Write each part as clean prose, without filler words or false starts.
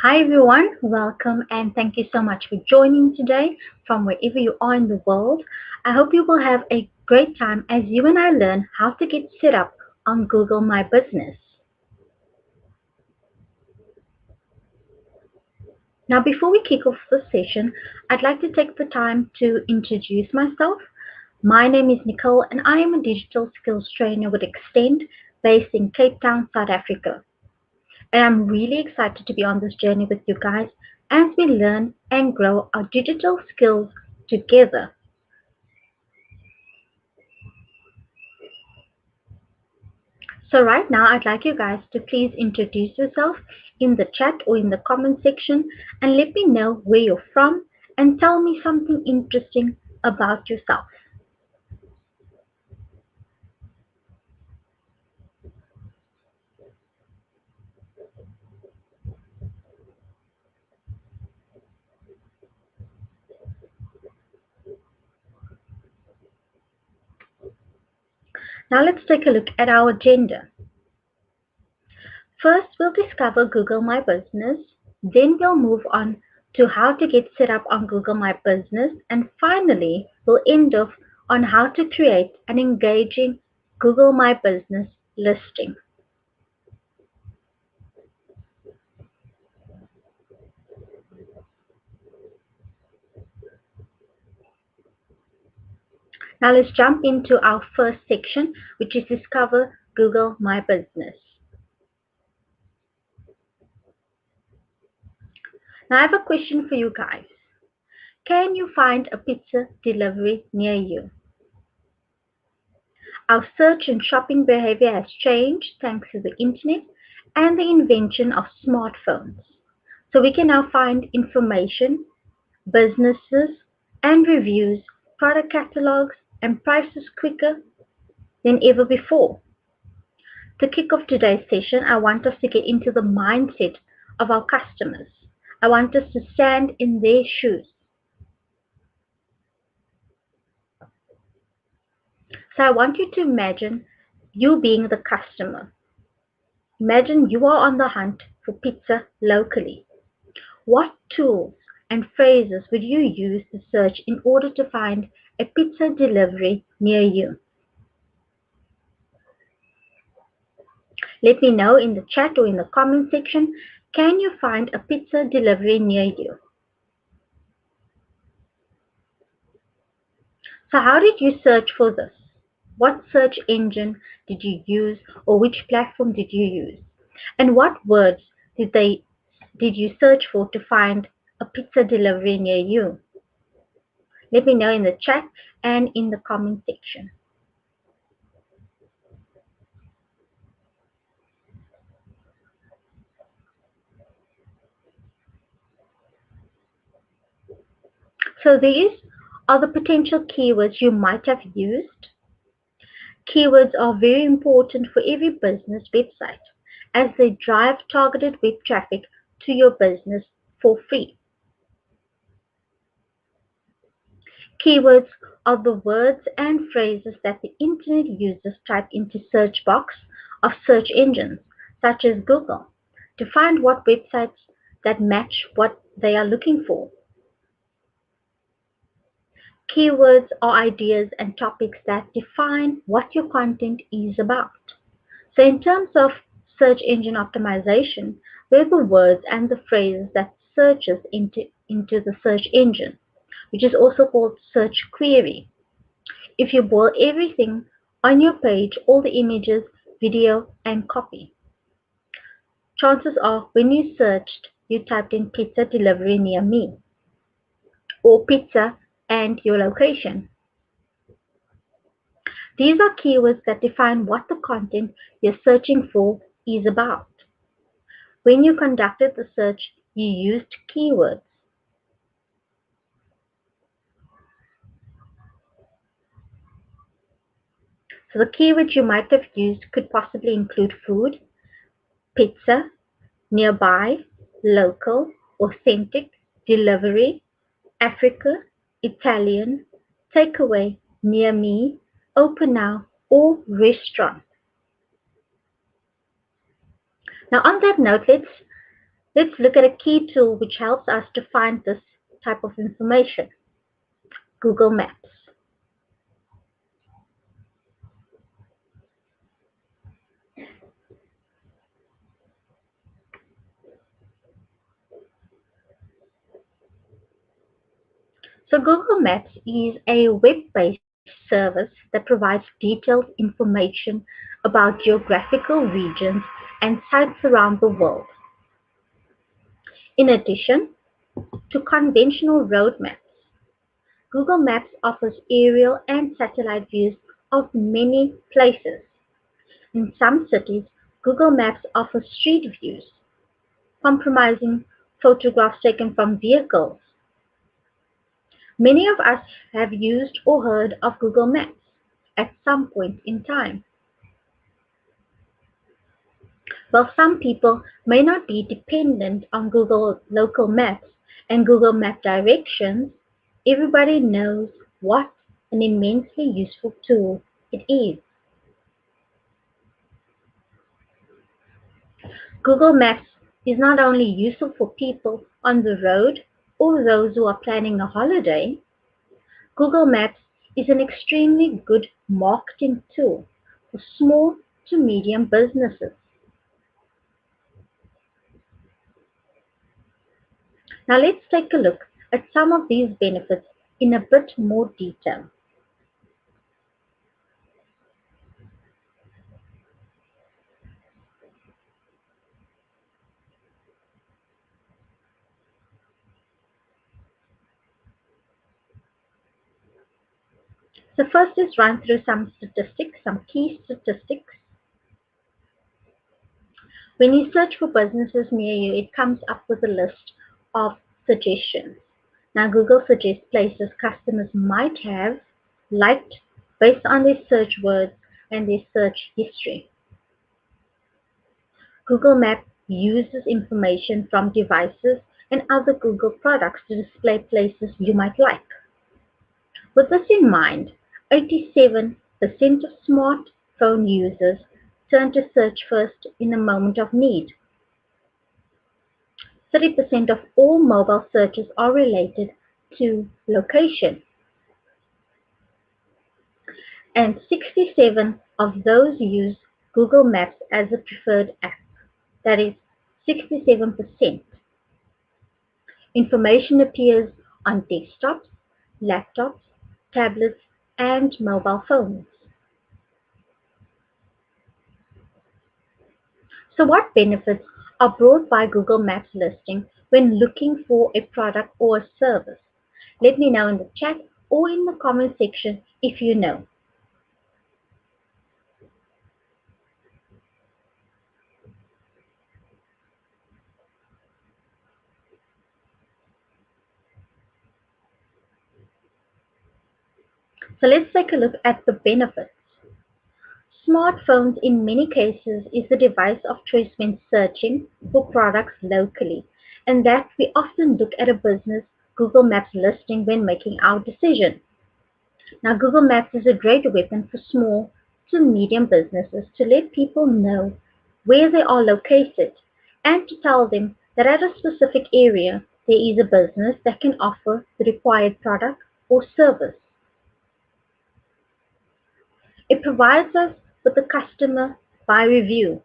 Hi everyone, welcome and thank you so much for joining today from wherever you are in the world. I hope you will have a great time as you and I learn how to get set up on Google My Business. Now, before we kick off the session, I'd like to take the time to introduce myself. My name is Nicole and I am a digital skills trainer with Extend based in Cape Town, South Africa. And I'm really excited to be on this journey with you guys as we learn and grow our digital skills together. So right now, I'd like you guys to please introduce yourself in the chat or in the comment section and let me know where you're from and tell me something interesting about yourself. Now let's take a look at our agenda. First, we'll discover Google My Business. Then we'll move on to how to get set up on Google My Business. And finally, we'll end off on how to create an engaging Google My Business listing. Now let's jump into our first section, which is discover Google My Business. Now I have a question for you guys. Can you find a pizza delivery near you? Our search and shopping behavior has changed thanks to the internet and the invention of smartphones. So we can now find information, businesses, and reviews, product catalogs, and prices quicker than ever before. To kick off today's session, I want us to get into the mindset of our customers. I want us to stand in their shoes. So I want you to imagine you being the customer. Imagine you are on the hunt for pizza locally. What tools and phrases would you use to search in order to find a pizza delivery near you? Let me know in the chat or in the comment section, can you find a pizza delivery near you? So how did you search for this? What search engine did you use or which platform did you use? And what words did you search for to find a pizza delivery near you? Let me know in the chat and in the comment section. So these are the potential keywords you might have used. Keywords are very important for every business website as they drive targeted web traffic to your business for free. Keywords are the words and phrases that the internet users type into search box of search engines such as Google to find what websites that match what they are looking for. Keywords are ideas and topics that define what your content is about. So in terms of search engine optimization, they're the words and the phrases that searches into the search engine, which is also called search query. If you boil everything on your page, all the images, video, and copy, chances are when you searched, you typed in pizza delivery near me or pizza and your location. These are keywords that define what the content you're searching for is about. When you conducted the search, you used keywords. So the keywords you might have used could possibly include food, pizza, nearby, local, authentic, delivery, Africa, Italian, takeaway, near me, open now, or restaurant. Now on that note, Let's look at a key tool which helps us to find this type of information: Google Maps. So Google Maps is a web-based service that provides detailed information about geographical regions and sites around the world. In addition to conventional road maps, Google Maps offers aerial and satellite views of many places. In some cities, Google Maps offers street views, comprising photographs taken from vehicles. Many of us have used or heard of Google Maps at some point in time. While some people may not be dependent on Google local maps and Google Map directions, everybody knows what an immensely useful tool it is. Google Maps is not only useful for people on the road or those who are planning a holiday. Google Maps is an extremely good marketing tool for small to medium businesses. Now let's take a look at some of these benefits in a bit more detail. So first is run through some statistics, some key statistics. When you search for businesses near you, it comes up with a list of suggestions. Now Google suggests places customers might have liked based on their search words and their search history. Google Maps uses information from devices and other Google products to display places you might like. With this in mind, 87% of smartphone users turn to search first in a moment of need. 30% of all mobile searches are related to location, and 67 of those use Google Maps as a preferred app. That is 67%. Information appears on desktops, laptops, tablets, and mobile phones. So what benefits are brought by Google Maps listing when looking for a product or a service? Let me know in the chat or in the comment section if you know. So let's take a look at the benefits. Smartphones in many cases is the device of choice when searching for products locally, and that we often look at a business Google Maps listing when making our decision. Now Google Maps is a great weapon for small to medium businesses to let people know where they are located and to tell them that at a specific area there is a business that can offer the required product or service. It provides us with a customer by review.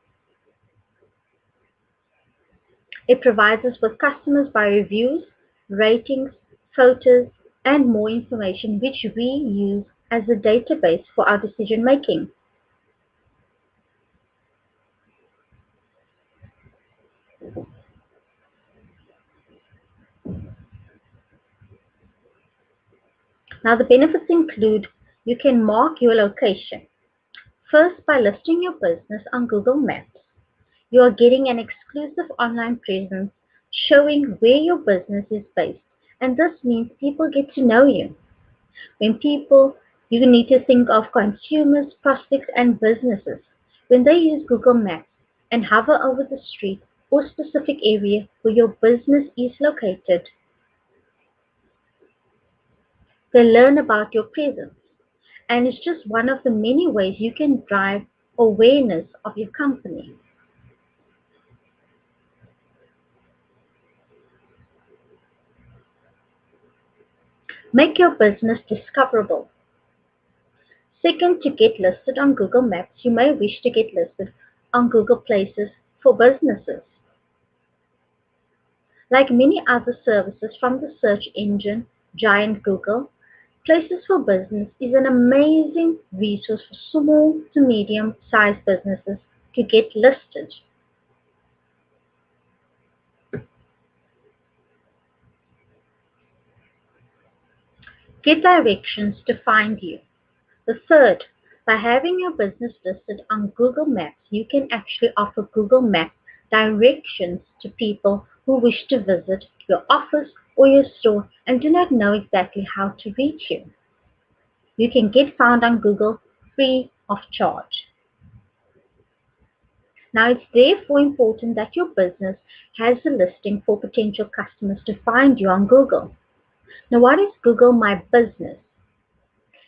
It provides us with customers by reviews, ratings, photos, and more information which we use as a database for our decision making. Now the benefits include: you can mark your location. First, by listing your business on Google Maps, you are getting an exclusive online presence showing where your business is based, and this means people get to know you. When people, you need to think of consumers, prospects, and businesses. When they use Google Maps and hover over the street or specific area where your business is located, they learn about your presence. And it's just one of the many ways you can drive awareness of your company. Make your business discoverable. Second, to get listed on Google Maps, you may wish to get listed on Google Places for businesses. Like many other services from the search engine giant Google, Places for Business is an amazing resource for small to medium sized businesses to get listed. Get directions to find you. The third, by having your business listed on Google Maps, you can actually offer Google Maps directions to people who wish to visit your office or your store and do not know exactly how to reach you. You can get found on Google free of charge. Now, it's therefore important that your business has a listing for potential customers to find you on Google. Now, what is Google My Business?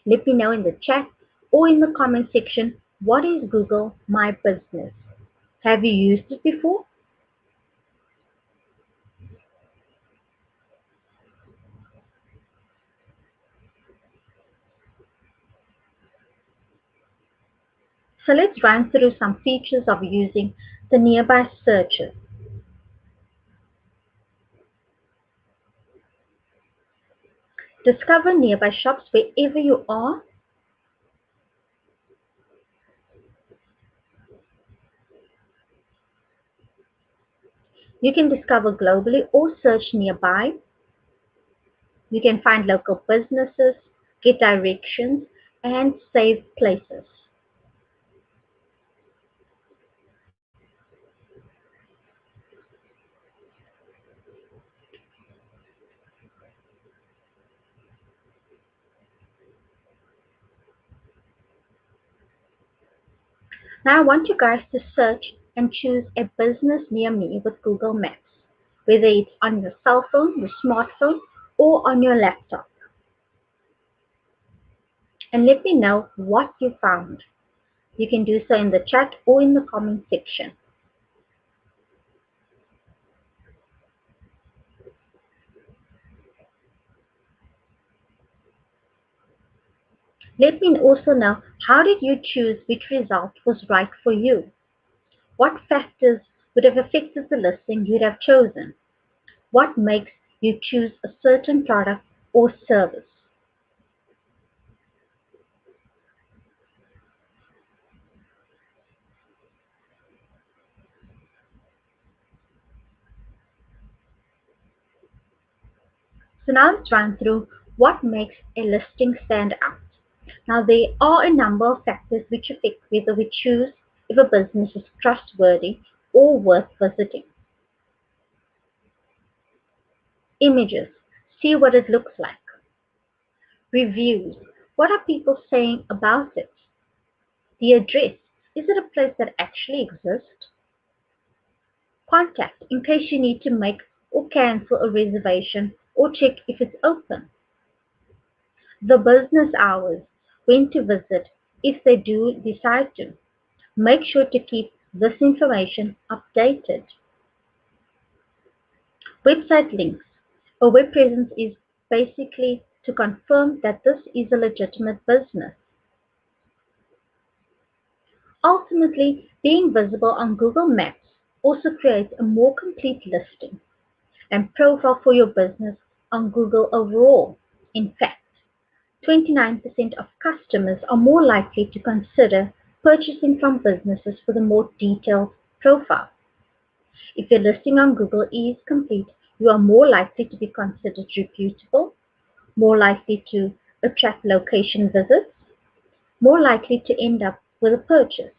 Let me know in the chat or in the comment section, what is Google My Business? Have you used it before? So let's run through some features of using the nearby searches. Discover nearby shops wherever you are. You can discover globally or search nearby. You can find local businesses, get directions, and save places. Now I want you guys to search and choose a business near me with Google Maps, whether it's on your cell phone, your smartphone, or on your laptop. And let me know what you found. You can do so in the chat or in the comment section. Let me also know, how did you choose which result was right for you? What factors would have affected the listing you'd have chosen? What makes you choose a certain product or service? So now let's run through what makes a listing stand out. Now there are a number of factors which affect whether we choose if a business is trustworthy or worth visiting. Images. See what it looks like. Reviews. What are people saying about it? The address. Is it a place that actually exists? Contact in case you need to make or cancel a reservation or check if it's open. The business hours. When to visit if they do decide to. Make sure to keep this information updated. Website links. A web presence is basically to confirm that this is a legitimate business. Ultimately, being visible on Google Maps also creates a more complete listing and profile for your business on Google overall. In fact, 29% of customers are more likely to consider purchasing from businesses with a more detailed profile. If your listing on Google is complete, you are more likely to be considered reputable, more likely to attract location visits, more likely to end up with a purchase.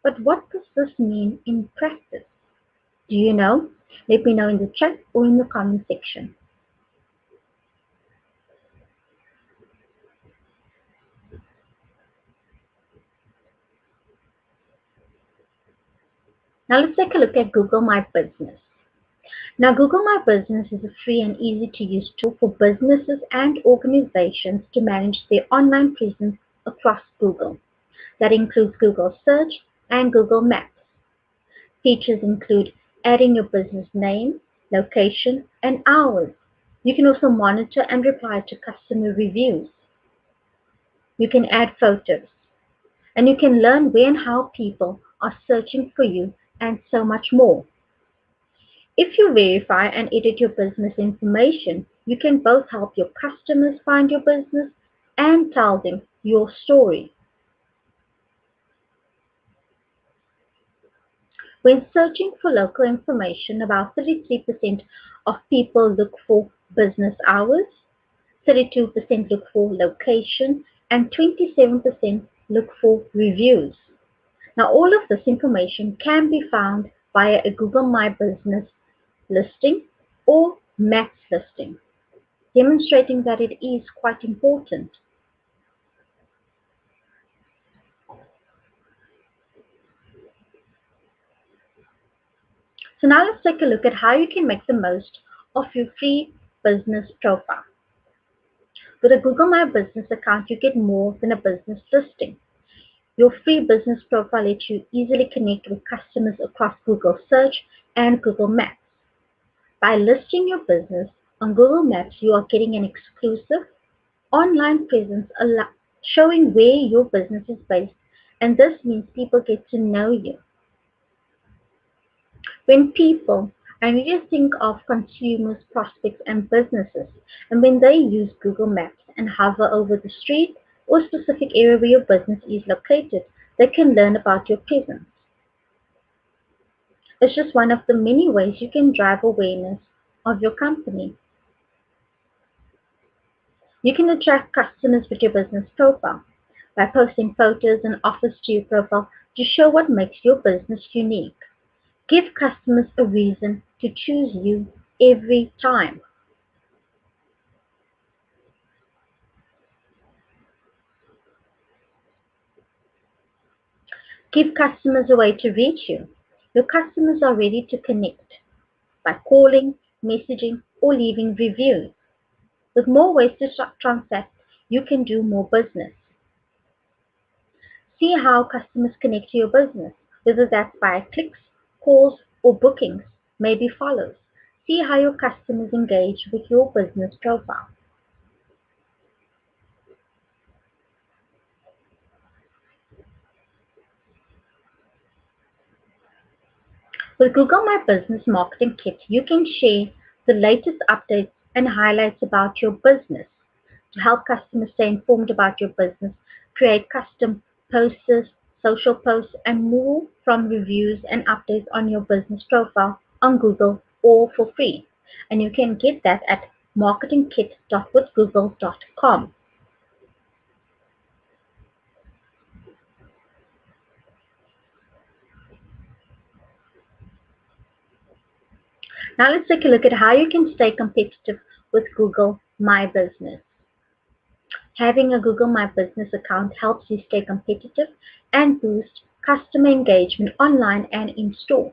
But what does this mean in practice? Do you know? Let me know in the chat or in the comment section. Now let's take a look at Google My Business. Now, Google My Business is a free and easy to use tool for businesses and organizations to manage their online presence across Google. That includes Google Search and Google Maps. Features include adding your business name, location, and hours, You can also monitor and reply to customer reviews. You can add photos, and you can learn where and how people are searching for you, and so much more. If you verify and edit your business information, you can both help your customers find your business and tell them your story. When searching for local information, about 33% of people look for business hours, 32% look for location, and 27% look for reviews. Now, all of this information can be found via a Google My Business listing or Maps listing, demonstrating that it is quite important. So now let's take a look at how you can make the most of your free business profile. With a Google My Business account, you get more than a business listing. Your free business profile lets you easily connect with customers across Google Search and Google Maps. By listing your business on Google Maps, you are getting an exclusive online presence showing where your business is based, and this means people get to know you. When people, I need to think of consumers, prospects, and businesses, and when they use Google Maps and hover over the street or specific area where your business is located, they can learn about your presence. It's just one of the many ways you can drive awareness of your company. You can attract customers with your business profile by posting photos and offers to your profile to show what makes your business unique. Give customers a reason to choose you every time. Give customers a way to reach you. Your customers are ready to connect by calling, messaging, or leaving reviews. With more ways to transact, you can do more business. See how customers connect to your business, whether that's by clicks, calls, or bookings. Maybe follows. See how your customers engage with your business profile. With Google My Business Marketing Kit, you can share the latest updates and highlights about your business to help customers stay informed about your business, create custom posters, social posts, and more from reviews and updates on your business profile on Google or for free. And you can get that at marketingkit.withgoogle.com. Now let's take a look at how you can stay competitive with Google My Business. Having a Google My Business account helps you stay competitive and boost customer engagement online and in store.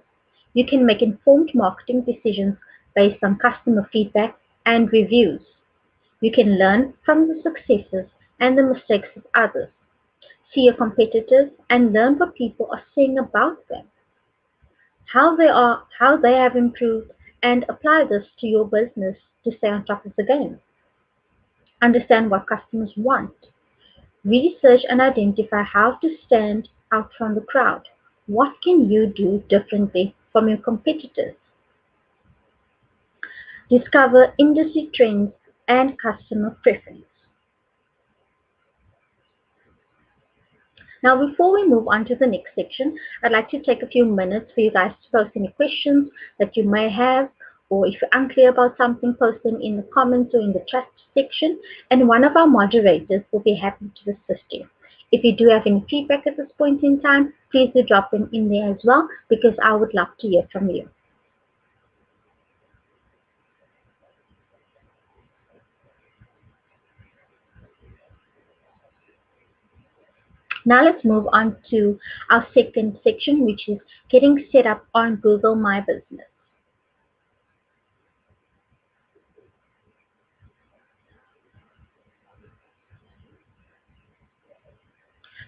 You can make informed marketing decisions based on customer feedback and reviews. You can learn from the successes and the mistakes of others. See your competitors and learn what people are saying about them, how they have improved, and apply this to your business to stay on top of the game. Understand what customers want. Research and identify how to stand out from the crowd. What can you do differently from your competitors? Discover industry trends and customer preference. Now, before we move on to the next section, I'd like to take a few minutes for you guys to post any questions that you may have, or if you're unclear about something, post them in the comments or in the chat section, and one of our moderators will be happy to assist you. If you do have any feedback at this point in time, please do drop them in there as well, because I would love to hear from you. Now let's move on to our second section, which is getting set up on Google My Business.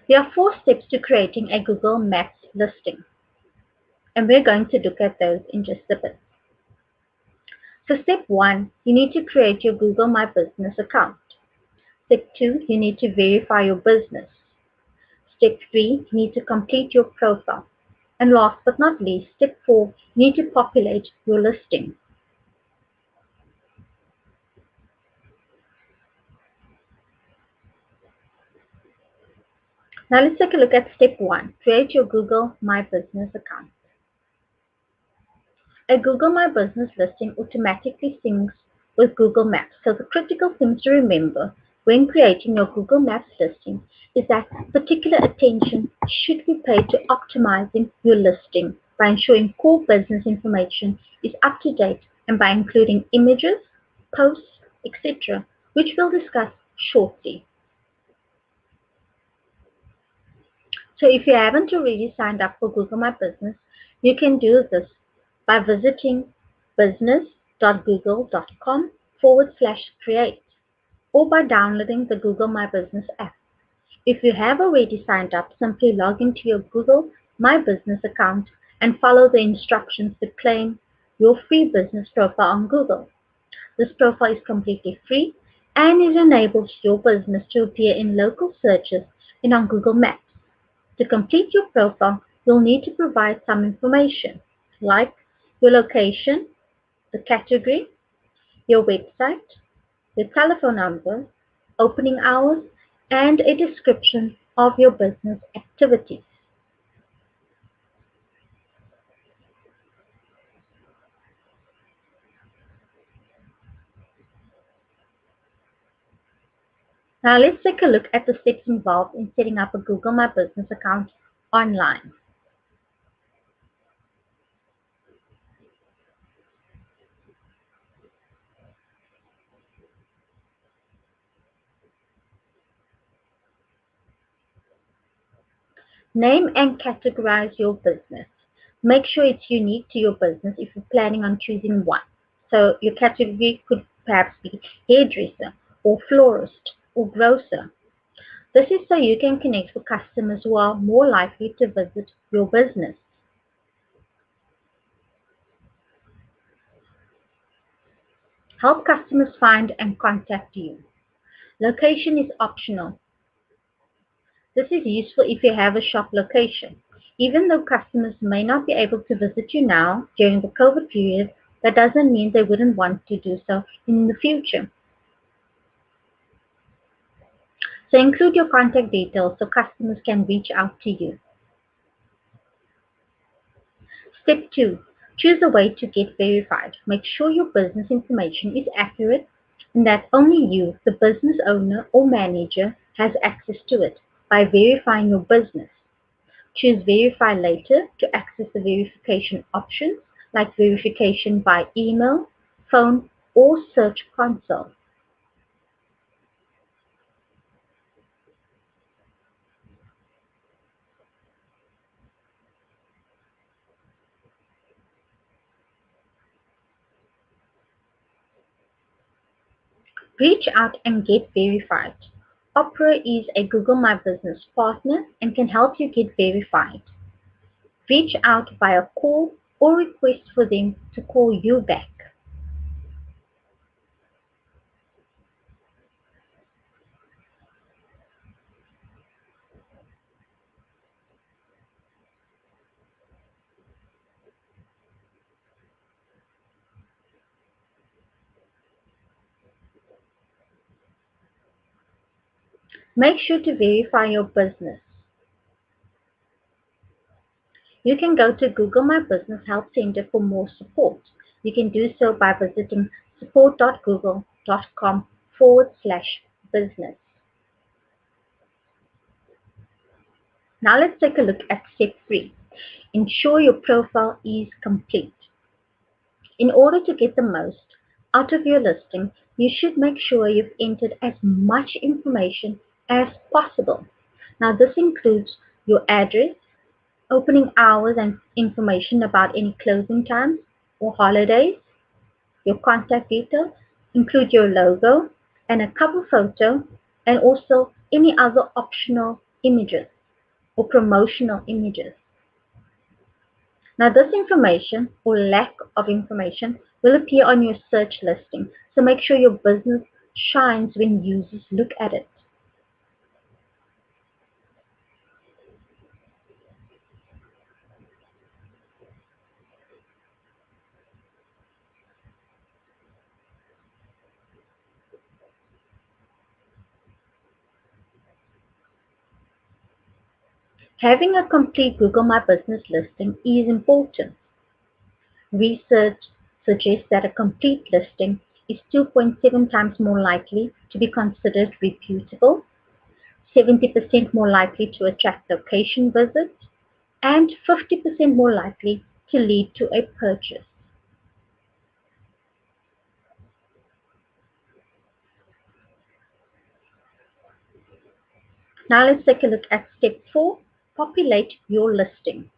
There are 4 steps to creating a Google Maps listing, and we're going to look at those in just a bit. So step 1, you need to create your Google My Business account. Step 2, you need to verify your business. Step 3, you need to complete your profile. And last but not least, step 4, you need to populate your listing. Now let's take a look at step 1, create your Google My Business account. A Google My Business listing automatically syncs with Google Maps. So the critical things to remember when creating your Google Maps listing is that particular attention should be paid to optimizing your listing by ensuring core business information is up to date and by including images, posts, etc., which we'll discuss shortly. So if you haven't already signed up for Google My Business, you can do this by visiting business.google.com/create or by downloading the Google My Business app. If you have already signed up, simply log into your Google My Business account and follow the instructions to claim your free business profile on Google. This profile is completely free and it enables your business to appear in local searches and on Google Maps. To complete your profile, you'll need to provide some information like your location, the category, your website, your telephone number, opening hours, and a description of your business activities. Now let's take a look at the steps involved in setting up a Google My Business account online. Name and categorize your business. Make sure it's unique to your business if you're planning on choosing one. So your category could perhaps be hairdresser or florist or grocer. This is so you can connect with customers who are more likely to visit your business. Help customers find and contact you. Location is optional. This is useful if you have a shop location. Even though customers may not be able to visit you now during the COVID period, that doesn't mean they wouldn't want to do so in the future. So include your contact details so customers can reach out to you. Step 2. Choose a way to get verified. Make sure your business information is accurate and that only you, the business owner or manager, has access to it by verifying your business. Choose Verify Later to access the verification options like verification by email, phone, or search console. Reach out and get verified. Opera is a Google My Business partner and can help you get verified. Reach out via call or request for them to call you back. Make sure to verify your business. You can go to Google My Business Help Center for more support. You can do so by visiting support.google.com/business. Now let's take a look at step 3. Ensure your profile is complete. In order to get the most out of your listing, you should make sure you've entered as much information as possible. Now this includes your address, opening hours and information about any closing times or holidays, your contact details, include your logo and a cover photo, and also any other optional images or promotional images. Now this information or lack of information will appear on your search listing, so make sure your business shines when users look at it. Having a complete Google My Business listing is important. Research suggests that a complete listing is 2.7 times more likely to be considered reputable, 70% more likely to attract location visits, and 50% more likely to lead to a purchase. Now let's take a look at step 4, populate your listing.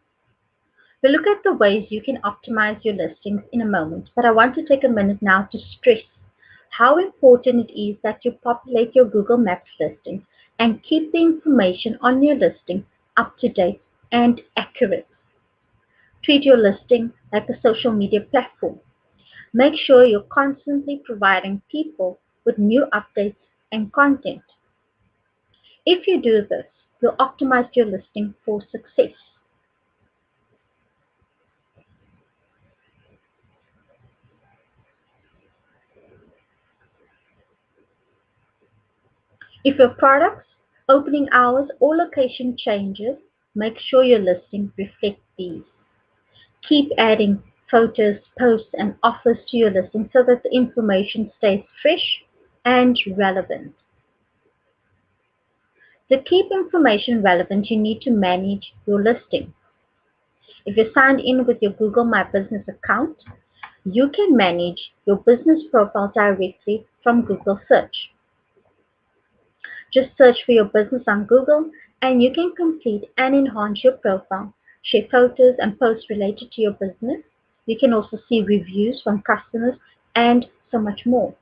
We'll look at the ways you can optimize your listings in a moment, but I want to take a minute now to stress how important it is that you populate your Google Maps listing and keep the information on your listing up to date and accurate. Treat your listing like a social media platform. Make sure you're constantly providing people with new updates and content. If you do this, you'll optimize your listing for success. If your products, opening hours, or location changes, make sure your listing reflects these. Keep adding photos, posts, and offers to your listing so that the information stays fresh and relevant. To keep information relevant, you need to manage your listing. If you're signed in with your Google My Business account, you can manage your business profile directly from Google Search. Just search for your business on Google and you can complete and enhance your profile, share photos and posts related to your business. You can also see reviews from customers and so much more.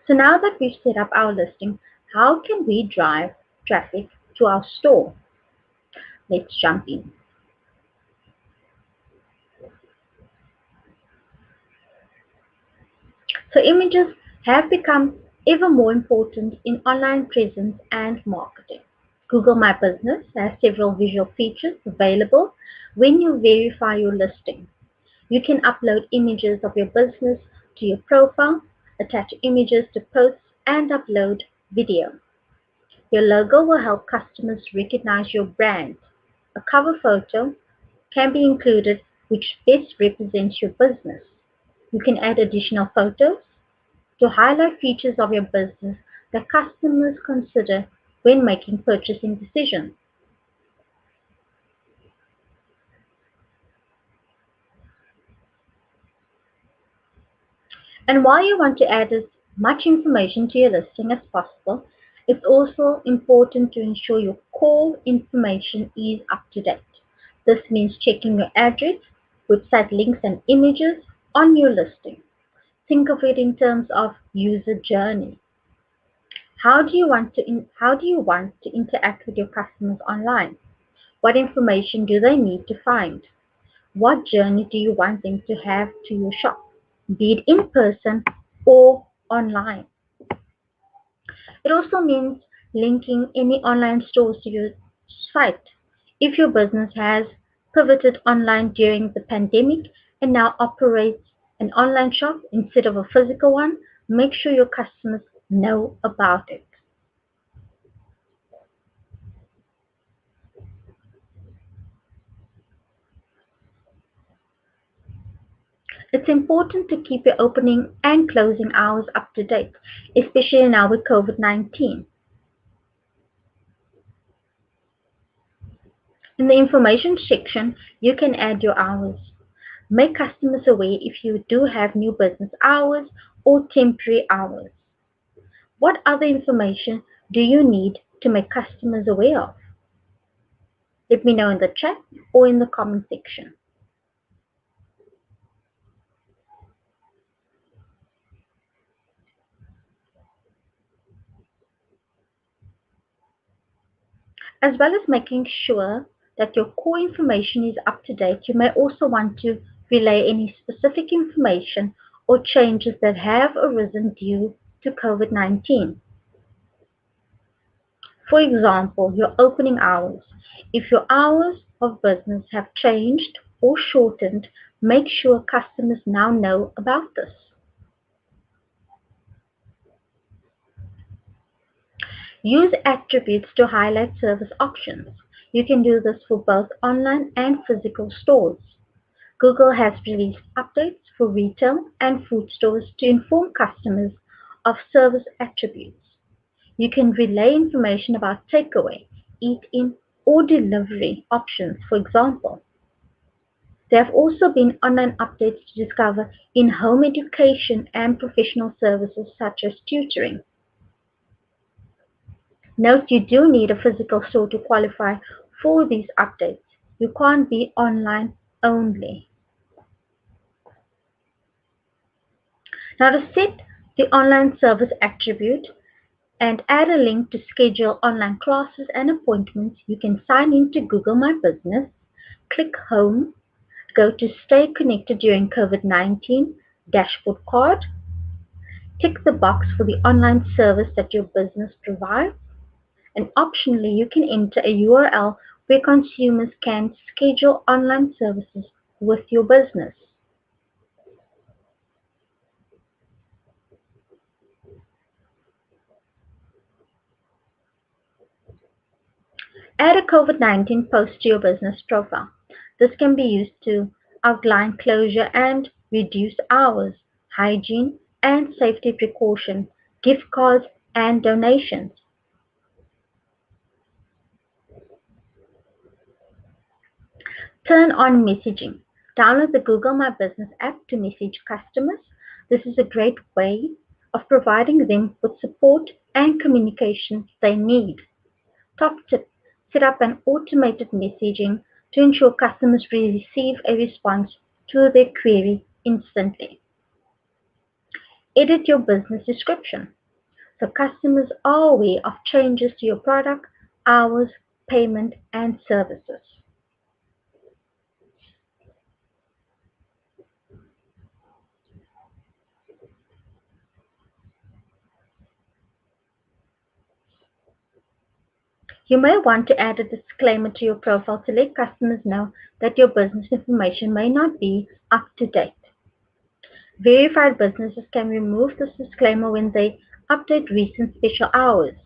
So now that we've set up our listing, how can we drive traffic to our store? Let's jump in. So images have become ever more important in online presence and marketing. Google My Business has several visual features available when you verify your listing. You can upload images of your business to your profile, attach images to posts, and upload video. Your logo will help customers recognize your brand. A cover photo can be included which best represents your business. You can add additional photos to highlight features of your business that customers consider when making purchasing decisions. And while you want to add as much information to your listing as possible, it's also important to ensure your core information is up to date. This means checking your address, website links, and images on your listing. Think of it in terms of user journey. How do you want to interact with your customers online? What information do they need to find? What journey do you want them to have to your shop, be it in person or online? It also means linking any online stores to your site. If your business has pivoted online during the pandemic and now operates an online shop instead of a physical one, make sure your customers know about it. It's important to keep your opening and closing hours up to date, especially now with COVID-19. In the information section, you can add your hours. Make customers aware if you do have new business hours or temporary hours. What other information do you need to make customers aware of? Let me know in the chat or in the comment section. As well as making sure that your core information is up to date, you may also want to relay any specific information or changes that have arisen due to COVID-19. For example, your opening hours. If your hours of business have changed or shortened, make sure customers now know about this. Use attributes to highlight service options. You can do this for both online and physical stores. Google has released updates for retail and food stores to inform customers of service attributes. You can relay information about takeaway, eat-in, or delivery options, for example. There have also been online updates to discover in-home education and professional services such as tutoring. Note you do need a physical store to qualify for these updates. You can't be online only. Now to set the online service attribute and add a link to schedule online classes and appointments, you can sign in to Google My Business, click Home, go to Stay Connected During COVID-19 dashboard card, tick the box for the online service that your business provides, and optionally you can enter a URL where consumers can schedule online services with your business. Add a COVID-19 post to your business profile. This can be used to outline closure and reduce hours, hygiene and safety precaution, gift cards and donations. Turn on messaging. Download the Google My Business app to message customers. This is a great way of providing them with support and communication they need. Top tip, set up an automated messaging to ensure customers receive a response to their query instantly. Edit your business description so customers are aware of changes to your product, hours, payment, and services. You may want to add a disclaimer to your profile to let customers know that your business information may not be up to date. Verified businesses can remove this disclaimer when they update recent special hours.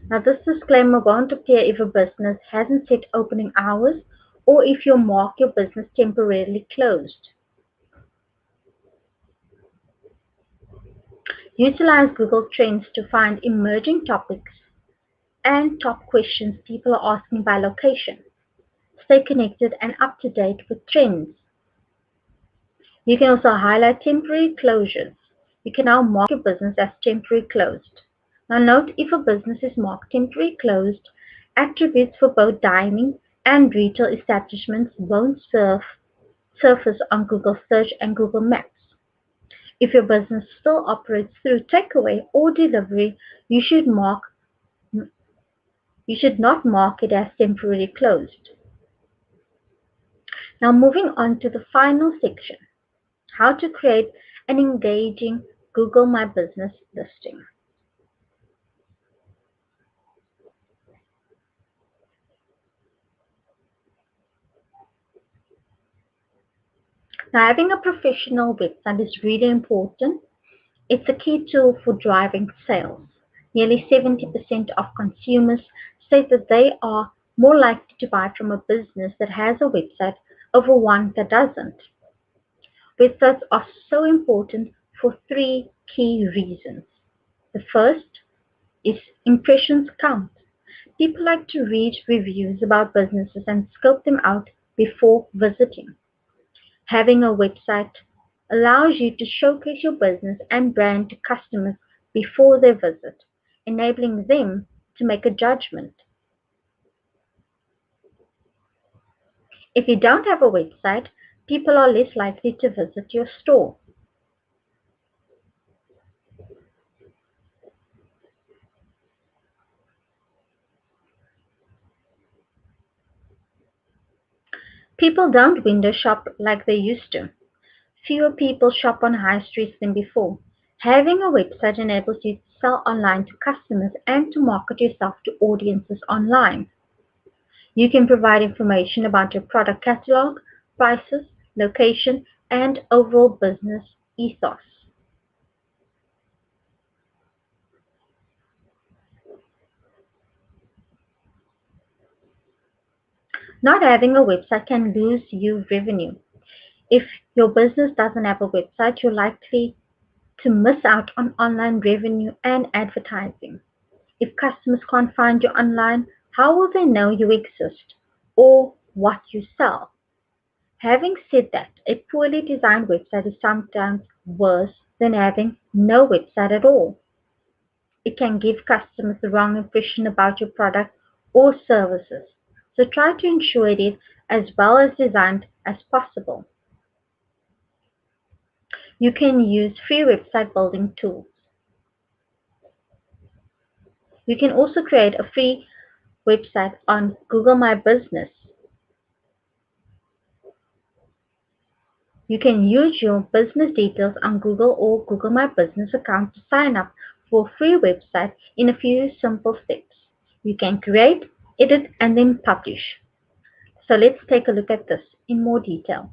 Now, this disclaimer won't appear if a business hasn't set opening hours or if you mark your business temporarily closed. Utilize Google Trends to find emerging topics and top questions people are asking by location. Stay connected and up to date with trends. You can also highlight temporary closures. You can now mark your business as temporary closed. Now note if a business is marked temporary closed, attributes for both dining and retail establishments won't surface on Google Search and Google Maps. If your business still operates through takeaway or delivery, you should not mark it as temporarily closed. Now moving on to the final section, how to create an engaging Google My Business listing. Now, having a professional website is really important. It's a key tool for driving sales. Nearly 70% of consumers state that they are more likely to buy from a business that has a website over one that doesn't. Websites are so important for three key reasons. The first is impressions count. People like to read reviews about businesses and scope them out before visiting. Having a website allows you to showcase your business and brand to customers before they visit, enabling them to make a judgment. If you don't have a website, people are less likely to visit your store. People don't window shop like they used to. Fewer people shop on high streets than before. Having a website enables you to sell online to customers and to market yourself to audiences online. You can provide information about your product catalog, prices, location, and overall business ethos. Not having a website can lose you revenue. If your business doesn't have a website, you're likely to miss out on online revenue and advertising. If customers can't find you online, how will they know you exist or what you sell? Having said that, a poorly designed website is sometimes worse than having no website at all. It can give customers the wrong impression about your product or services. So try to ensure it is as well as designed as possible. You can use free website building tools. You can also create a free website on Google My Business. You can use your business details on Google or Google My Business account to sign up for a free website in a few simple steps. You can create, edit, and then publish. So let's take a look at this in more detail.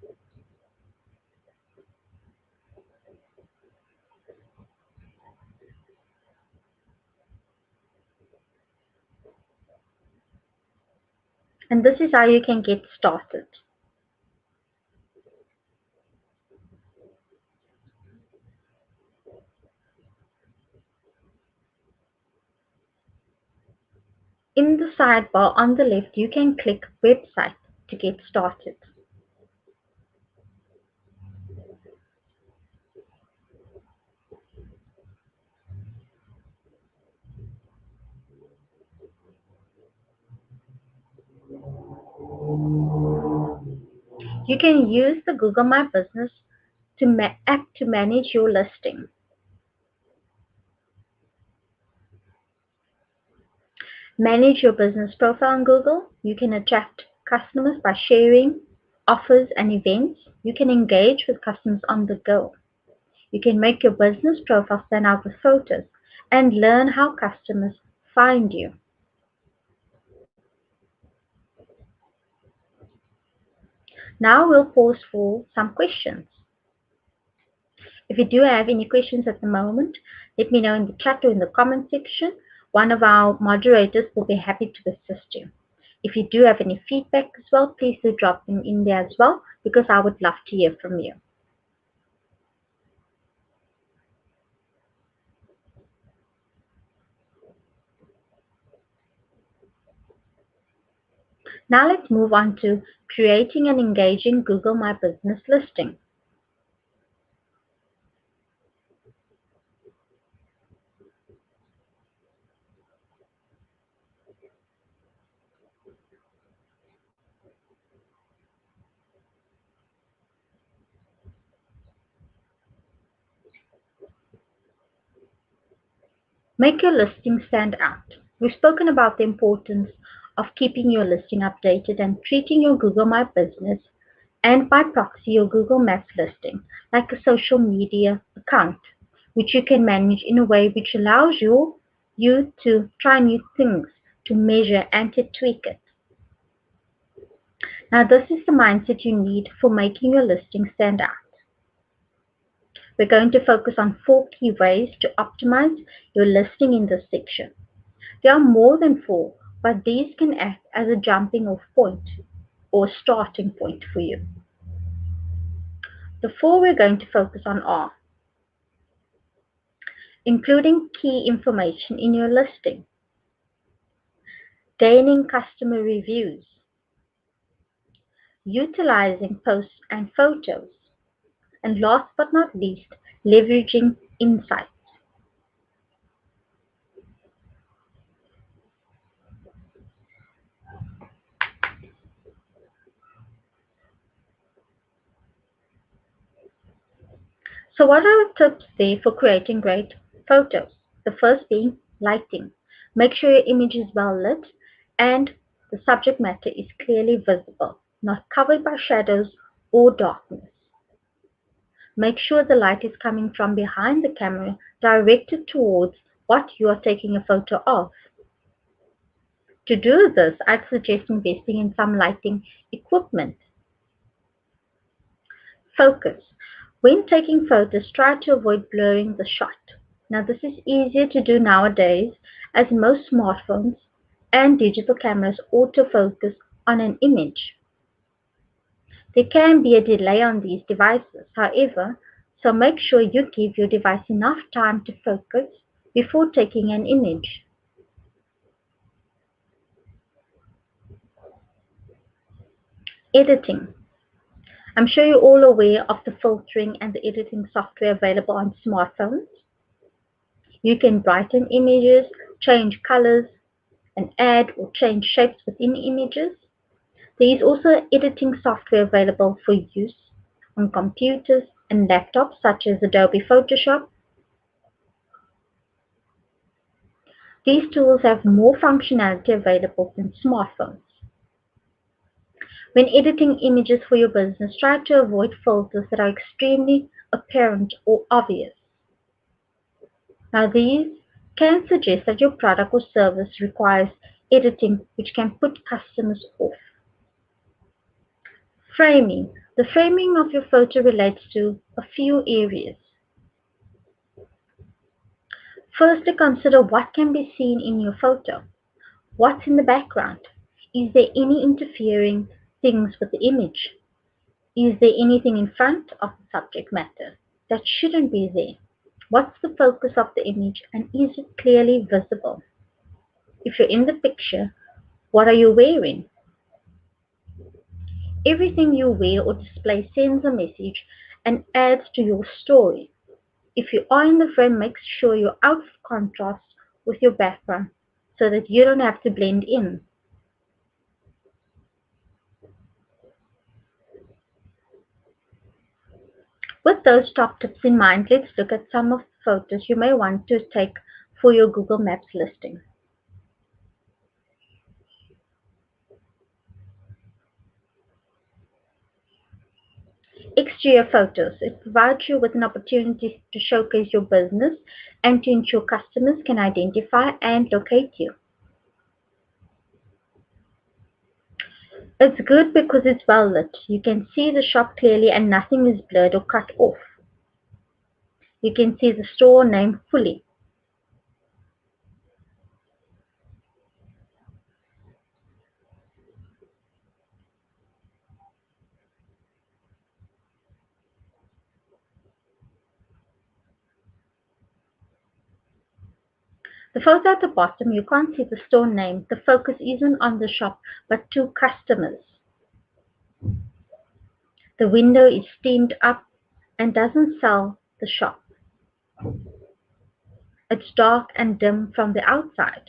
And this is how you can get started. In the sidebar on the left, you can click Website to get started. You can use the Google My Business app to manage your listing. Manage your business profile on Google. You can attract customers by sharing offers and events. You can engage with customers on the go. You can make your business profile stand out with photos and learn how customers find you. Now we'll pause for some questions. If you do have any questions at the moment, let me know in the chat or in the comment section. One of our moderators will be happy to assist you. If you do have any feedback as well, please do drop them in there as well because I would love to hear from you. Now let's move on to creating an engaging Google My Business listing. Make your listing stand out. We've spoken about the importance of keeping your listing updated and treating your Google My Business and by proxy your Google Maps listing like a social media account, which you can manage in a way which allows you to try new things, to measure and to tweak it. Now this is the mindset you need for making your listing stand out. We're going to focus on 4 key ways to optimize your listing in this section. There are more than 4, but these can act as a jumping off point or starting point for you. The 4 we're going to focus on are including key information in your listing, gaining customer reviews, utilizing posts and photos, and last but not least, leveraging insights. So what are the tips there for creating great photos? The first being lighting. Make sure your image is well lit and the subject matter is clearly visible, not covered by shadows or darkness. make sure the light is coming from behind the camera directed towards what you are taking a photo of. To do this, I'd suggest investing in some lighting equipment. Focus. When taking photos, try to avoid blurring the shot. Now, this is easier to do nowadays as most smartphones and digital cameras autofocus on an image. There can be a delay on these devices, however, so make sure you give your device enough time to focus before taking an image. Editing. I'm sure you're all aware of the filtering and the editing software available on smartphones. You can brighten images, change colors, and add or change shapes within images. There is also editing software available for use on computers and laptops such as Adobe Photoshop. These tools have more functionality available than smartphones. When editing images for your business, try to avoid filters that are extremely apparent or obvious. Now, these can suggest that your product or service requires editing, which can put customers off. Framing. The framing of your photo relates to a few areas. Firstly, consider what can be seen in your photo. What's in the background? Is there any interfering things with the image? Is there anything in front of the subject matter that shouldn't be there? What's the focus of the image and is it clearly visible? If you're in the picture, what are you wearing? Everything you wear or display sends a message and adds to your story. If you are in the frame, make sure your outfit contrasts with your background so that you don't have to blend in. With those top tips in mind, let's look at some of the photos you may want to take for your Google Maps listing. Exterior photos. It provides you with an opportunity to showcase your business and to ensure customers can identify and locate you. It's good because it's well lit. You can see the shop clearly and nothing is blurred or cut off. You can see the store name fully. The photo at the bottom, you can't see the store name. The focus isn't on the shop, but two customers. The window is steamed up and doesn't sell the shop. It's dark and dim from the outside.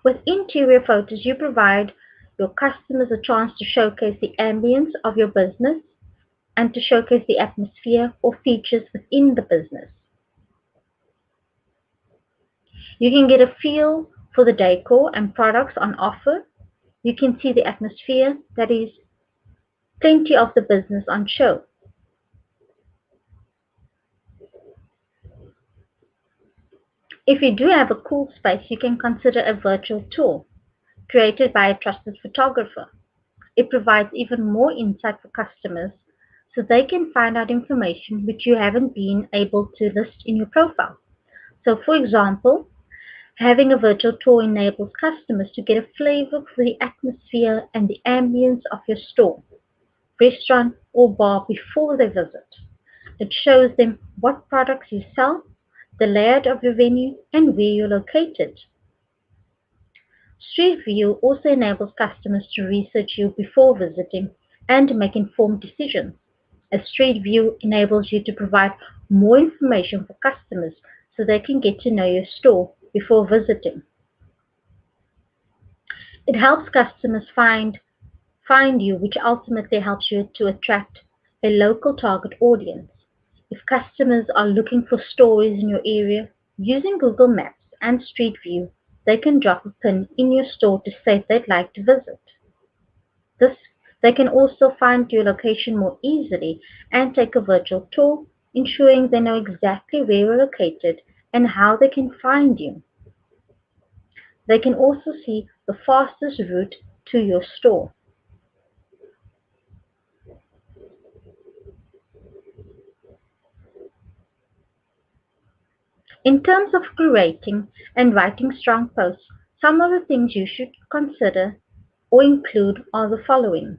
With interior photos, you provide your customers a chance to showcase the ambience of your business and to showcase the atmosphere or features within the business. You can get a feel for the decor and products on offer. You can see the atmosphere that is plenty of the business on show. If you do have a cool space, you can consider a virtual tour created by a trusted photographer. It provides even more insight for customers so they can find out information which you haven't been able to list in your profile. So, for example, having a virtual tour enables customers to get a flavor for the atmosphere and the ambience of your store, restaurant, or bar before they visit. It shows them what products you sell, the layout of your venue, and where you're located. Street View also enables customers to research you before visiting and make informed decisions. A Street View enables you to provide more information for customers so they can get to know your store before visiting. It helps customers find you, which ultimately helps you to attract a local target audience. If customers are looking for stores in your area, using Google Maps and Street View, they can drop a pin in your store to say they'd like to visit. This They can also find your location more easily and take a virtual tour, ensuring they know exactly where you're located and how they can find you. They can also see the fastest route to your store. In terms of curating and writing strong posts, some of the things you should consider or include are the following.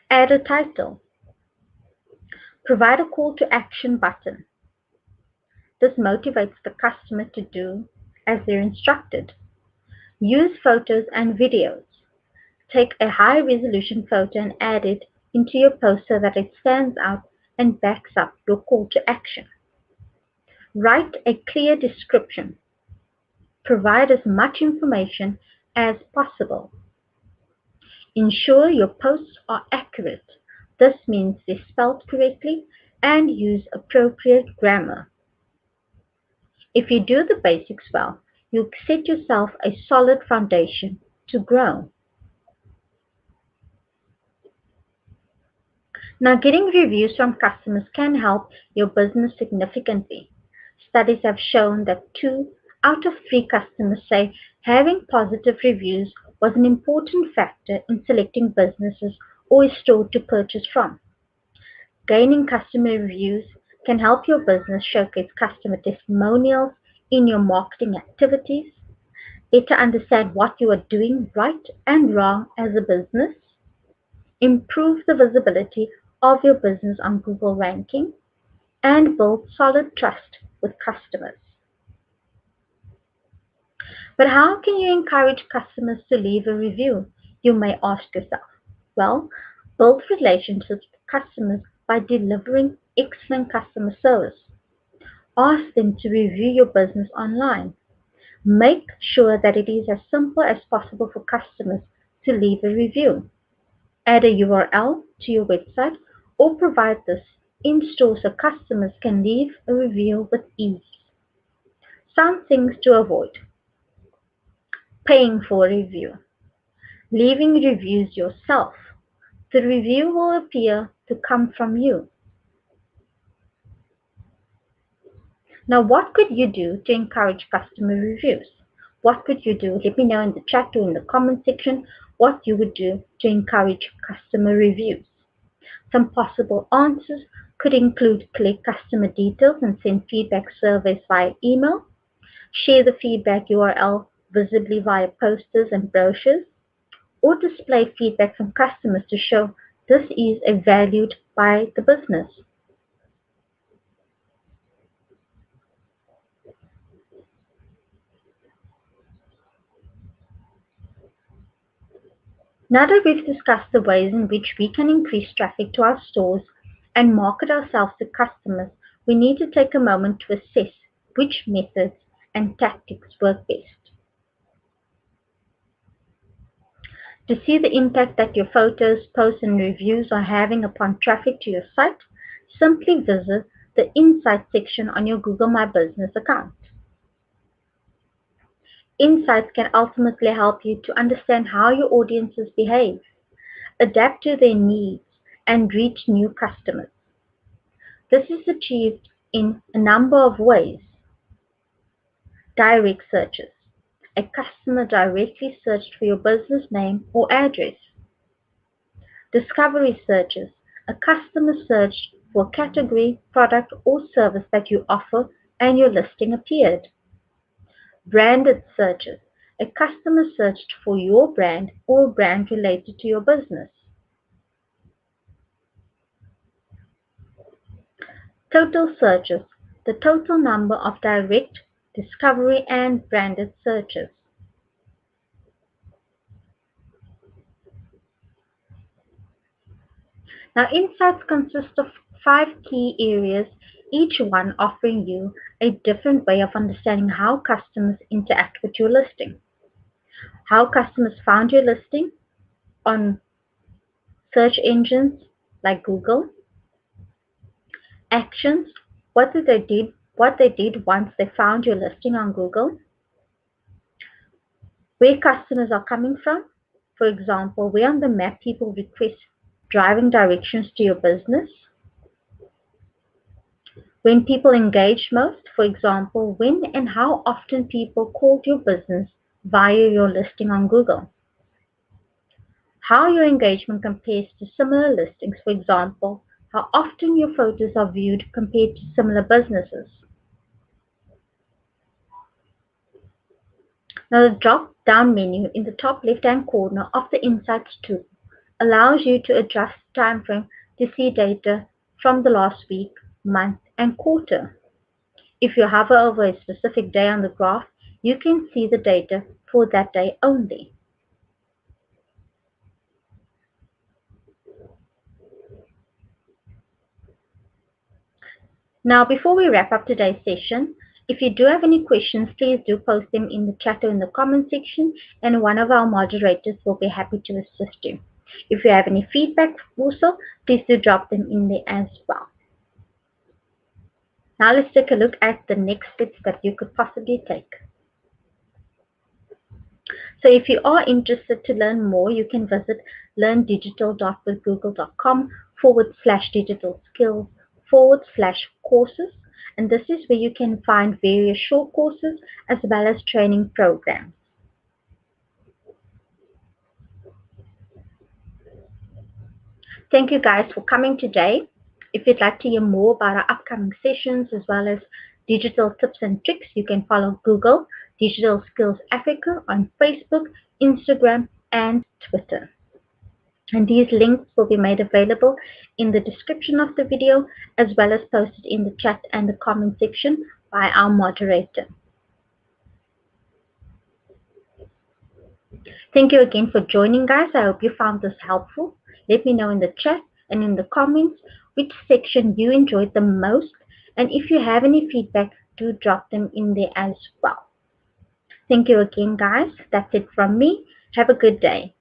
Add a title. Provide a call to action button. This motivates the customer to do as they're instructed. Use photos and videos. Take a high resolution photo and add it into your post so that it stands out and backs up your call to action. Write a clear description. Provide as much information as possible. Ensure your posts are accurate. This means they're spelled correctly and use appropriate grammar. If you do the basics well, you'll set yourself a solid foundation to grow. Now, getting reviews from customers can help your business significantly. Studies have shown that 2 out of 3 customers say having positive reviews was an important factor in selecting businesses or a store to purchase from. Gaining customer reviews can help your business showcase customer testimonials in your marketing activities, better understand what you are doing right and wrong as a business, improve the visibility of your business on Google ranking, and build solid trust with customers. But how can you encourage customers to leave a review? You may ask yourself. Well, build relationships with customers by delivering excellent customer service. Ask them to review your business online. Make sure that it is as simple as possible for customers to leave a review. Add a URL to your website or provide this in-store so customers can leave a review with ease. Some things to avoid. Paying for a review. Leaving reviews yourself. The review will appear to come from you. Now, what could you do to encourage customer reviews? What could you do? Let me know in the chat or in the comment section what you would do to encourage customer reviews. Some possible answers could include collect customer details and send feedback surveys via email, share the feedback URL visibly via posters and brochures, or display feedback from customers to show this is valued by the business. Now that we've discussed the ways in which we can increase traffic to our stores and market ourselves to customers, we need to take a moment to assess which methods and tactics work best. To see the impact that your photos, posts, and reviews are having upon traffic to your site, simply visit the Insights section on your Google My Business account. Insights can ultimately help you to understand how your audiences behave, adapt to their needs, and reach new customers. This is achieved in a number of ways. Direct searches. A customer directly searched for your business name or address. Discovery searches. A customer searched for a category, product, or service that you offer and your listing appeared. Branded searches. A customer searched for your brand or a brand related to your business. Total searches. The total number of direct, discovery, and branded searches. Now, insights consist of 5 key areas, each one offering you a different way of understanding how customers interact with your listing. How customers found your listing on search engines like Google. Actions, what they did once they found your listing on Google. Where customers are coming from. For example, where on the map people request driving directions to your business. When people engage most, for example, when and how often people called your business via your listing on Google. How your engagement compares to similar listings, for example, how often your photos are viewed compared to similar businesses. Now, the drop-down menu in the top left-hand corner of the Insights tool allows you to adjust time frame to see data from the last week, month, and quarter. If you hover over a specific day on the graph, you can see the data for that day only. Now, before we wrap up today's session, if you do have any questions, please do post them in the chat or in the comment section, and one of our moderators will be happy to assist you. If you have any feedback also, please do drop them in there as well. Now let's take a look at the next steps that you could possibly take. So if you are interested to learn more, you can visit learndigital.withgoogle.com/digital skills/courses. And this is where you can find various short courses as well as training programs. Thank you guys for coming today. If you'd like to hear more about our upcoming sessions as well as digital tips and tricks, you can follow Google Digital Skills Africa on Facebook, Instagram, and Twitter. And these links will be made available in the description of the video as well as posted in the chat and the comment section by our moderator. Thank you again for joining, guys. I hope you found this helpful. Let me know in the chat and in the comments which section you enjoyed the most. And if you have any feedback, do drop them in there as well. Thank you again, guys. That's it from me. Have a good day.